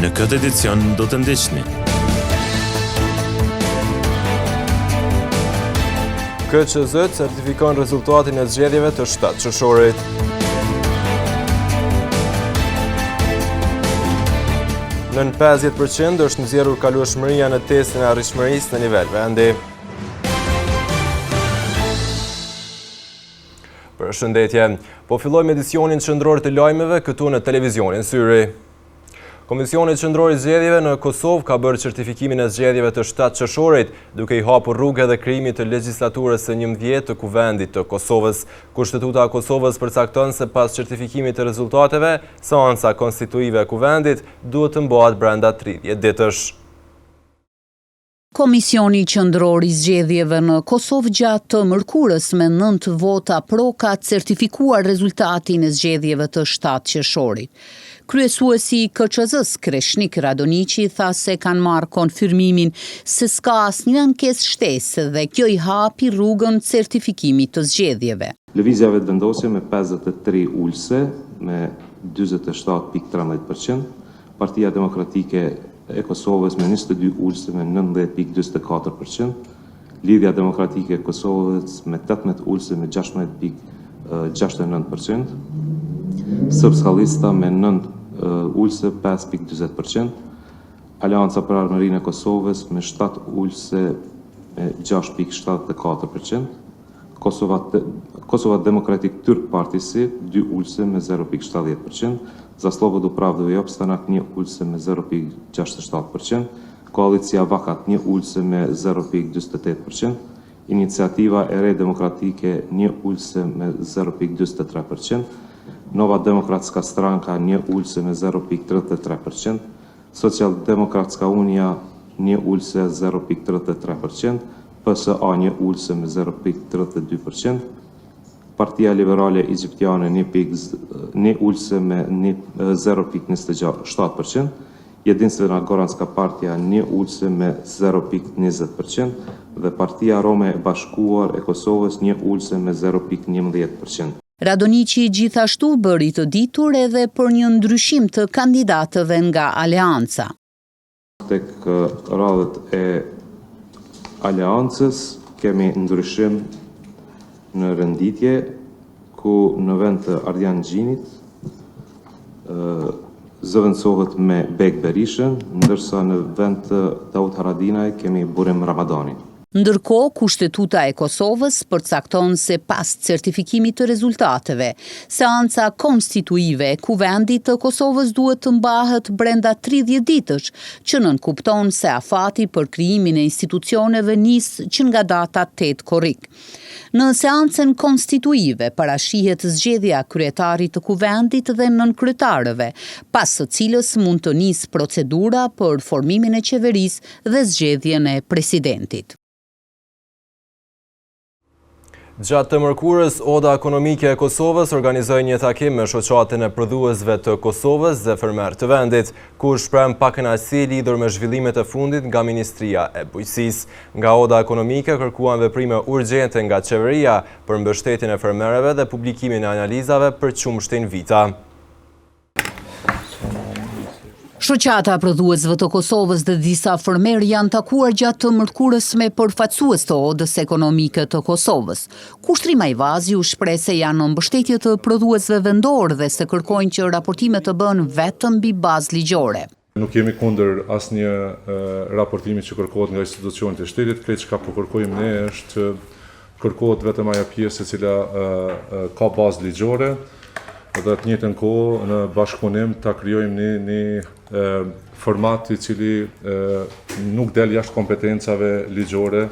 Në këtë edicion do të ndiqni. KQZ certifikon rezultatin e zgjedhjeve të 7 qershorit. Nën 50% është nxjerrur kalueshmëria në testin e arrishmërisë në nivel vendi. Përshëndetje, po fillojmë edicionin qendror të lajmeve këtu në televizionin Syri. Komisioni qendror i zgjedhjeve në Kosovë ka bërë certifikimin e zgjedhjeve të 7 qershorit, duke i hapur rrugë edhe krijimit të legjislaturës së 11 të Kuvendit të Kosovës. Kushtetuta e Kosovës përcakton se pas certifikimit të rezultateve, seanca konstituive e Kuvendit duhet të mbahet brenda 30 ditësh. Komisioni qendror i zgjedhjeve në Kosovë gjatë të mërkurës me 9 vota pro ka certifikuar rezultatin e zgjedhjeve të 7 qershorit. Kryesuesi i KQZ-s Kreshnik Radoniqi tha se kanë marrë konfirmimin se s'ka asnjë ankesë shtesë dhe kjo i hapi rrugën certifikimit të zgjedhjeve. Lëvizja vetëvendosje me 53 ulse me 47.13%, Partia Demokratike e Kosovës me 22 ulse me 19.24%, Lidhja Demokratike e Kosovës me 18 ulse me 16.69%, Srpska me 9 ulse 5.20%, Aleanca për Armërinë e Kosovës me 7 ulse me 6.74%, Kosova Demokratik Turk Partisi 2 ulse me 0.70%, za Slobodu Pravdu i Opstanak 1 ulse me 0.67%, Koalicia Vakat 1 ulse me 0.28%, Iniciativa e Re Demokratike 1 ulse me 0.23%, Nova Demokratska Stranka 1 ulse me 0.33%, Social-Demokratska Unia 1 ulse 0.33%, PSA 1 ulse me 0.32%, Partia Liberale Egjiptiane 1 ulse me 0.27%, Jedinstvena Goranska Partija 1 ulse me 0.20% dhe Partia Rome e Bashkuar e Kosovës 1 ulse me 0.11%. Radoniqi gjithashtu bëri të ditur edhe për një ndryshim të kandidatëve nga Aleanca. Tek radhët e Aleancës kemi ndryshim në renditje ku në vend të Ardian Gjinit zëvendësohet me Bek Berishën, ndërsa në vend të Daud Haradinaj kemi Burim Ramadanin. Ndërkohë, Kushtetuta e Kosovës përcakton se pas certifikimit të rezultateve, seanca konstituive e Kuvendit të Kosovës duhet të mbahet brenda 30 ditësh, që nënkupton se afati për krijimin e institucioneve nis që nga data 8 korrik. Në seancën konstituive parashihet zgjedhja kryetarit të Kuvendit dhe nënkretarëve, pas së cilës mund të nisë procedura për formimin e qeverisë dhe zgjedhjen e presidentit. Gjatë të mërkurës, Oda Ekonomike e Kosovës organizoi një takim me shoqatin e prodhuesve të Kosovës dhe fermerë të vendit, ku shpreh pakënaqësi lidhur me zhvillimet e fundit nga Ministria e Bujqësisë. Nga Oda Ekonomike kërkuan veprime urgjente nga qeveria për mbështetjen e fermerëve dhe publikimin e analizave për qumshtin vita. Shoqata prodhuesve të Kosovës dhe disa fermerë janë takuar gjatë të mërkurës me përfaqësues të Odës Ekonomike të Kosovës. Kushtri Majvazi u shpreh se janë në mbështetje të prodhuesve vendor dhe se kërkojnë që raportimet të bëhen vetëm mbi bazë ligjore. Nuk jemi kundër asnjë raportimi që kërkohet nga institucionet e shtetit, krejt çka po kërkojmë ne është që kërkohet vetëm ajo pjesë e cila ka bazë ligjore dhe të njëjtën kohë në bashkëpunim ta krijojmë një format i cili nuk del jashtë kompetencave ligjore,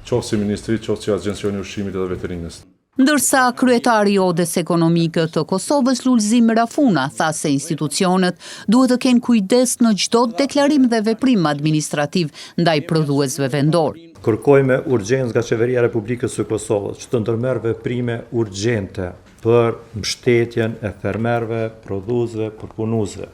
qoftë si ministri, qoftë si Agencioni i Ushqimit dhe Veterinës. Ndërsa kryetari i Odës Ekonomike të Kosovës Lulzim Rafuna tha se institucionet duhet të kenë kujdes në çdo deklarim dhe veprim administrativ ndaj prodhuesve vendor. Kërkojmë urgjencë nga Qeveria e Republikës së Kosovës që të ndërmerrë veprime urgjente për mbështetjen e fermerëve, prodhuesve, përpunuesve.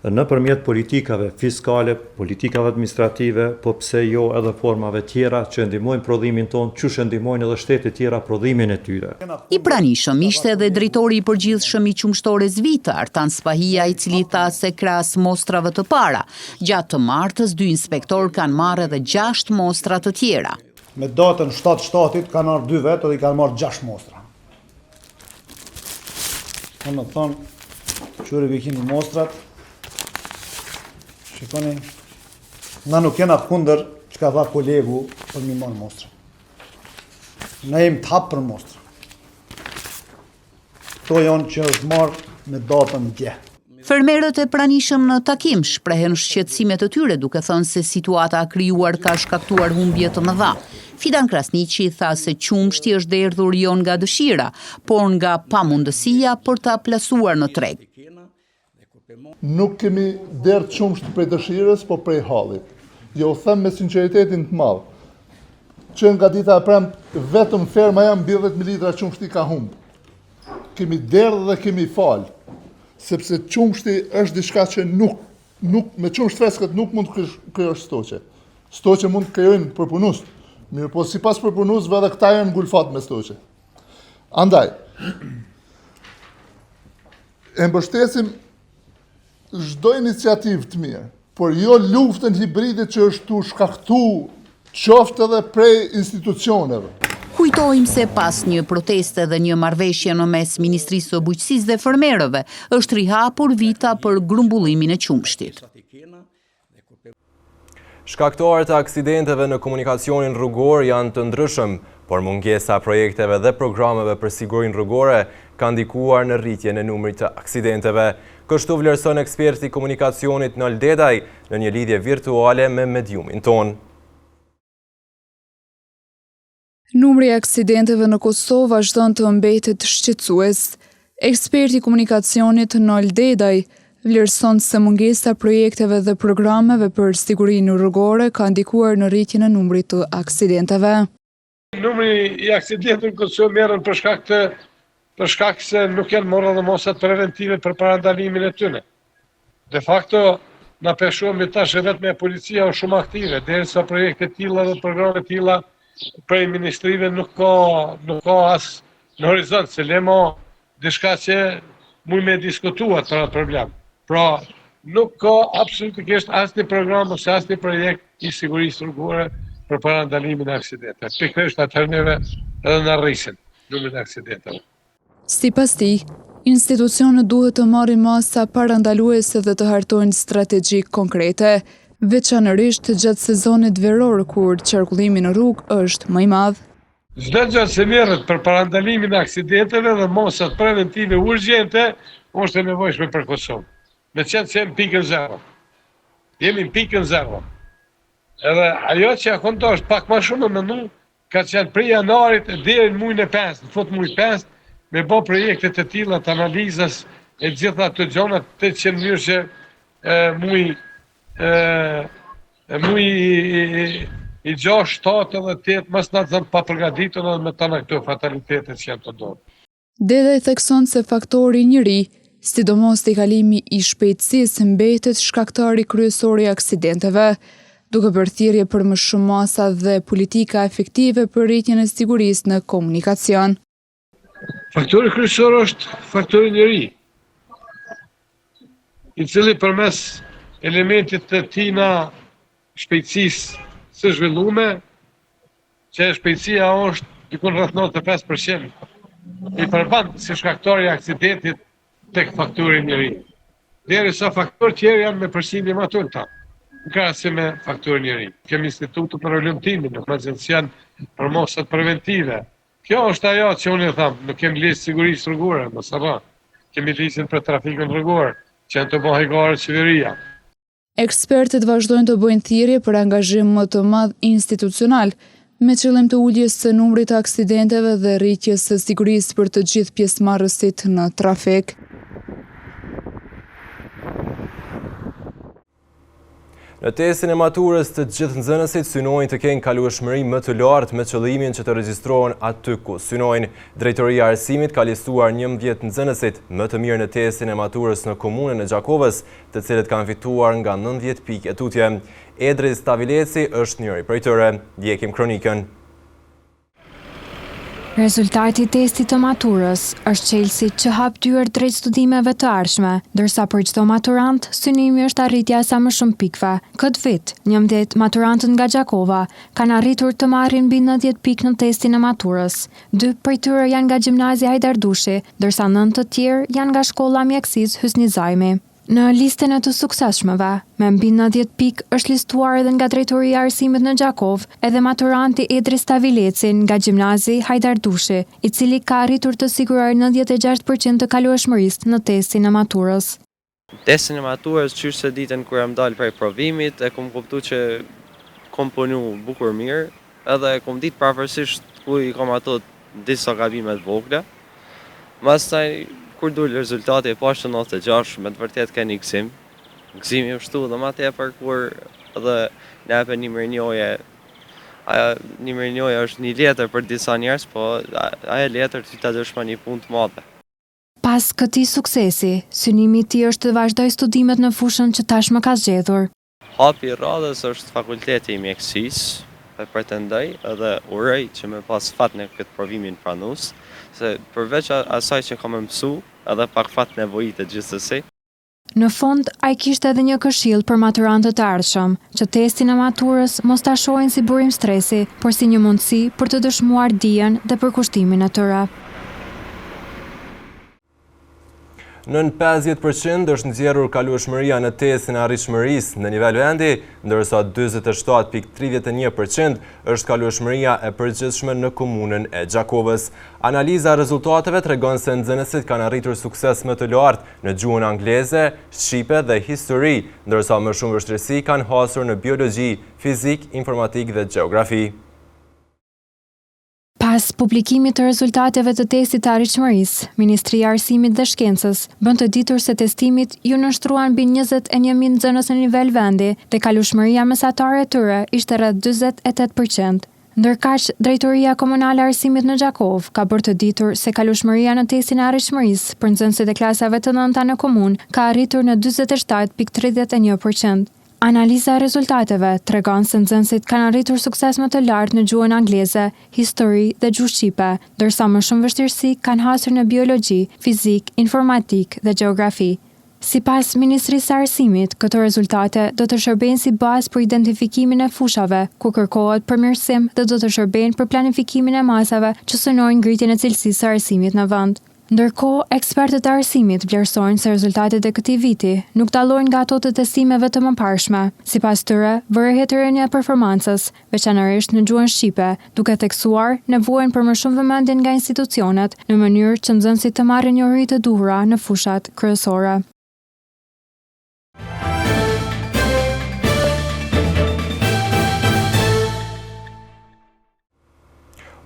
nëpërmjet politikave fiskale, politikave administrative, po pse jo edhe formave tjera që ndihmojnë prodhimin tonë, qysh ndihmojnë edhe shtetet tjera prodhimin e tyre. I pranishëm ishte edhe drejtori i përgjithshëm i qumshtores Vita, Artan Spahia, i cili tha se krahas mostrave të para, gjatë të martës 2 inspektor kanë marrë edhe 6 mostra të tjera. Me datën 7/7 kanë marrë 2 vetë dhe i kanë marrë 6 mostra. Në më thonë, qëri vi kemi mostrat, shikoni, na nuk jena kundër që ka tha kolegu për mi marrë mostra. Na jem të hapë për mostra. To janë që është marrë me datën dje. Fermerët e pranishëm në takim shprehen shqetësimet e tyre duke thënë se situata a krijuar ka shkaktuar humbje të mëdha. Fidan Krasniqi tha se qumshti është erdhur jo nga dëshira, por nga pamundësia për ta plasuar në treg. Nuk kemi derë qumsht prej dëshirës, po prej hallit. Jo them me sinceritetin të madh, që nga dita e premte vetëm ferma jam mbi 10.000 litra qumshti ka humb. Kemi derë dhe kemi fal, sepse qumshti është diçka që nuk me qumsht freskët nuk mund të krijosh stoqe. Stoqe mund të krijojnë përpunus, mirë po sipas përpunusve edhe këta janë ngulfat me stoqe. Andaj, e mbështesim çdo iniciativë të mirë, por jo luftën hibride që është tu shkaktu qoftë edhe prej institucioneve. Kujtojmë se pas një proteste dhe një marrëveshje në mes Ministrisë së Bujqësisë dhe fermerëve, është rihapur Vita për grumbullimin e qumshtit. Shkaktarët e aksidenteve në komunikacionin rrugor janë të ndryshëm, por mungesa projekteve dhe programeve për sigurinë rrugore ka ndikuar në rritjen e numrit të aksidenteve. Kështu vlerëson eksperti i komunikacionit Nol Dedaj në një lidhje virtuale me mediumin ton. Numri i aksidenteve në Kosovë vazhdon të mbetet shqetësues. Eksperti i komunikacionit Nol Dedaj vlerëson se mungesa projekteve dhe programeve për sigurinë rrugore ka ndikuar në rritjen e numrit të aksidenteve. Numri i aksidenteve në Kosovë merren për shkak se nuk janë marrë dhe mosat preventive për parandalimin e tyre. De facto, na peshohemi tash vetëm me policia është shumë aktive, derisa projekte të tilla dhe programe të tilla prej ministrive nuk ka as në horizont, se lemo diçka që mund me diskutuar për atë problem. Pra, nuk ka absolutisht asnjë program ose asnjë projekt i sigurisë rrugore për parandalimin e aksidenteve. Pikërisht atë neve edhe në rrisin numrin e aksidenteve. Sipas tij, institucionet duhet të marrin masa parandaluese dhe të hartojnë strategji konkrete, veçanërisht gjatë sezonit veror kur qarkullimi në rrugë është më i madh. Çdo gjë që merret për parandalimin e aksidenteve dhe mosat preventive urgjente është e nevojshme për Kosovë. Me qenë që jemi pikën zero. Jemi pikën zero. Edhe ajo që ja kontosh pak më shumë me nu, ka qenë prej janarit deri në muajin e 5, në fund muajit 5, me bë projekte të tilla të analizës e gjitha të gjona të që në mënyrë që muaj i 6, 7 dhe 8 mos na zon pa përgatitur me tona këto fatalitetet që janë të ndodhur. Dedaj thekson se faktori njëri, sidomos te kalimi i shpejtësisë mbetet shkaktari kryesor i aksidenteve, duke bërë thirrje për më shumë masa dhe politika efektive për rritjen e sigurisë në komunikacion. Faktori kryesor është faktori njëri, i cili përmes elementit të tina shpejtësisë së zhvillume, që shpejtësia është dikun rreth 95%, i përmend si shkaktari i aksidentit tek faktori njëri. Derisa faktorë tjerë janë me përshindje më të ulta, në krahasim me faktorin njëri. Kemi institutet për rulumtimin, në prezencian për mosat preventive. Kjo është ajo që unë e tham, nuk kemi listë sigurisë rrugore, mos harro. Kemi listën për trafikun rrugor, që janë të bëhej gare qeveria. Ekspertët vazhdojnë të bëjnë thirrje për angazhim më të madh institucional, me qëllim të uljes së numrit të aksidenteve dhe rritjes së sigurisë për të gjithë pjesëmarrësit në trafik. Në testin e maturës të gjithë nxënësit synojnë të kenë kalueshmëri më të lartë me qëllimin që të regjistrohen aty ku synojnë. Drejtoria e Arsimit ka listuar 11 nxënësit më të mirë në testin e maturës në komunën e Gjakovës, të cilët kanë fituar nga 90 pikë tutje. Edris Tavileci është njëri prej tyre. Ndjekim kronikën. Rezultati i testit të maturës është çelësi që hap dyert drejt studimeve të ardhshme, ndërsa për çdo maturant synimi është arritja e sa më shumë pikëve. Këtë vit, 11 maturantët nga Gjakova kanë arritur të marrin mbi 90 pikë në testin e maturës. 2 prej tyre janë nga Gjimnazia Hajdardushi, ndërsa 9 të tjerë janë nga Shkolla Mjekësisë Hysni Zajmi. Në listën e të suksesshmëve, me mbi 90 pikë është listuar edhe nga Drejtoria e Arsimit në Gjakov, edhe maturanti Edris Tavileci nga Gjimnazi Hajdardushi, i cili ka arritur të siguruar 96% të kalueshmërisë në testin e maturës. Testin e maturës qysh se ditën kur jam dalë prej provimit, e kom kuptu që kom punu bukur mirë, edhe kom ditë pavarësisht ku i kom ato disa gabimet vogla. Pastaj kur dul rezultati e pashtë 96, me të vërtet ka një gëzim. Gëzimi u shtu dhe ma tepër kur edhe nepe një mirënjohje. Aja një mirënjohje është një letër për disa njerëz, po aja letër ty ta dëshma një punë të madhe. Pas këtij suksesi, synimi i tij është të vazhdoj studimet në fushën që tashmë ka zgjedhur. Hapi i radhës është fakulteti i mjekësisë, e pretendoj edhe uroj që me pas fat në këtë provimin pranues, se përveç asaj që kam mësu, edhe pak fat nevojitet gjithsesi. Në fund, ai kishte edhe një këshill për maturantët e ardhshëm, që testin e maturës mos ta shohin si burim stresi, por si një mundësi për të dëshmuar dijen dhe përkushtimin e tyre. Nën 50% është nxjerrur kalueshmëria në testin e arritshmërisë në nivel vendi, ndërsa 47.31% është kalueshmëria e përgjithshme në komunën e Gjakovës. Analiza e rezultateve tregon se nxënësit kanë arritur sukses më të lartë në gjuhën angleze, shqipe dhe histori, ndërsa më shumë vështirësi kanë hasur në biologji, fizik, informatik dhe gjeografi. Pas publikimit të rezultateve të testit të arritshmërisë, Ministria e Arsimit dhe Shkencës bën të ditur se testimit ju nënshtruan mbi 21.000 nxënës në nivel vendi dhe kalueshmëria mesatare e tyre ishte rreth 48%. Ndërkaq, Drejtoria Komunale e Arsimit në Gjakov ka bërë të ditur se kalueshmëria në testin e arritshmërisë për nxënësit e klasave të 9-ta në komunë ka arritur në 47.31%. Analiza e rezultateve tregon se nxënësit kanë arritur sukses më të lartë në gjuhën angleze, histori dhe gjuhë shqipe, ndërsa më shumë vështirësi kanë hasur në biologji, fizik, informatik dhe gjeografi. Sipas Ministrisë së Arsimit, këto rezultate do të shërbejnë si bazë për identifikimin e fushave, ku kërkohet përmirësim dhe do të shërbejnë për planifikimin e masave që synojnë ngritjen e cilësisë së arsimit në vend. Ndërkohë, ekspertët e arsimit vlerësojnë se rezultatet e këtij viti nuk dallojnë nga ato të testimeve të mëparshme. Sipas tyre, vërejhet rënja e performancës, veçanërisht në gjuhën shqipe, duke theksuar nevojën për më shumë vëmendje nga institucionet në mënyrë që nxënësit të marrin njohuri të duhura në fushat kryesore.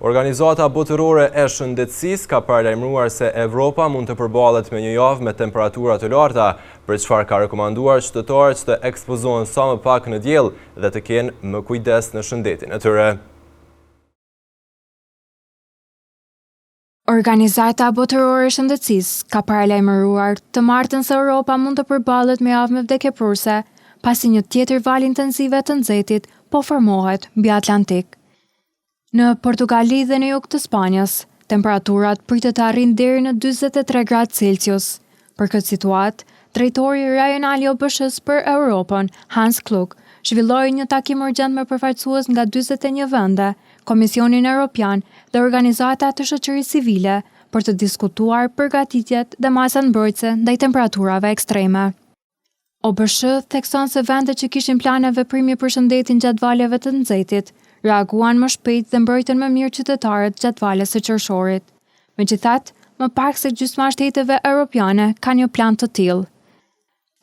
Organizata botërore e shëndetësisë ka paralajmëruar se Evropa mund të përballet me një javë me temperatura të larta, për çfarë ka rekomanduar qytetarët të ekspozohen sa më pak në diell dhe të kenë më kujdes në shëndetin e tyre. Organizata botërore e shëndetësisë ka paralajmëruar të martën se Europa mund të përballet me javë me vdekjeprurse, pasi një tjetër valë intensive të nxehtit po formohet mbi Atlantik. Në Portugali dhe në jug të Spanjës, temperaturat pritet të arrijnë deri në 43 gradë Celsius. Për këtë situatë, drejtori rajonal i OBSH-s për Europën, Hans Klug, zhvilloi një takim urgjent me përfaqësues nga 41 vende, Komisionin Evropian dhe organizata të shoqërisë civile për të diskutuar përgatitjet dhe masat mbrojtëse ndaj temperaturave ekstreme. OBSH thekson se vendet që kishin plane veprimi për shëndetin gjatë valeve të nxehtit reaguan më shpejt dhe mbrojtën më mirë qytetarët gjatë valës së qershorit. Megjithatë, më pak se gjysma e shteteve europiane kanë një plan të tillë.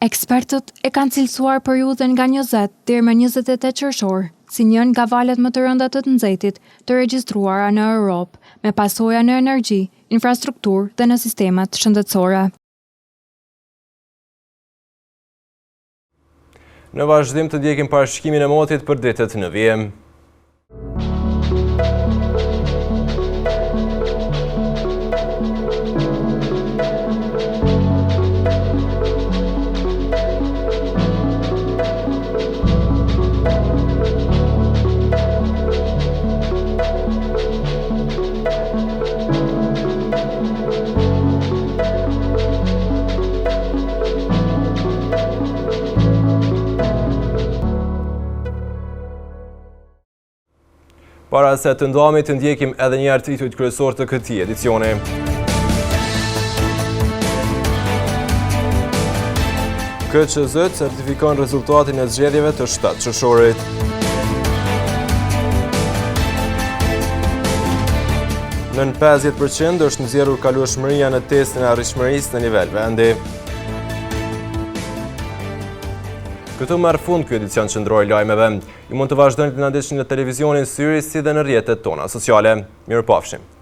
Ekspertët e kanë cilësuar periudhën nga 20 deri më 28 qershor si njën nga valet më të rënda të nxehtit të regjistruara në Europë, me pasoja në energji, infrastrukturë dhe në sistemat shëndetësore. Në vazhdim të ndjekim parashikimin e motit për ditët në vijim. Para se të ndamit të ndjekim edhe njerë titujt kryesor të këtij edicioni. KQZ certifikon rezultatin e zgjedhjeve të 7 qershorit. Nën 50% është nxjerrur kalueshmëria në testin e arritshmërisë në nivel vendi. Këtu merr fund ky edicion qendror i lajmeve. Ju mund të vazhdoni të na ndjekni në televizionin Syri si dhe në rrjetet tona sociale. Mirupafshim.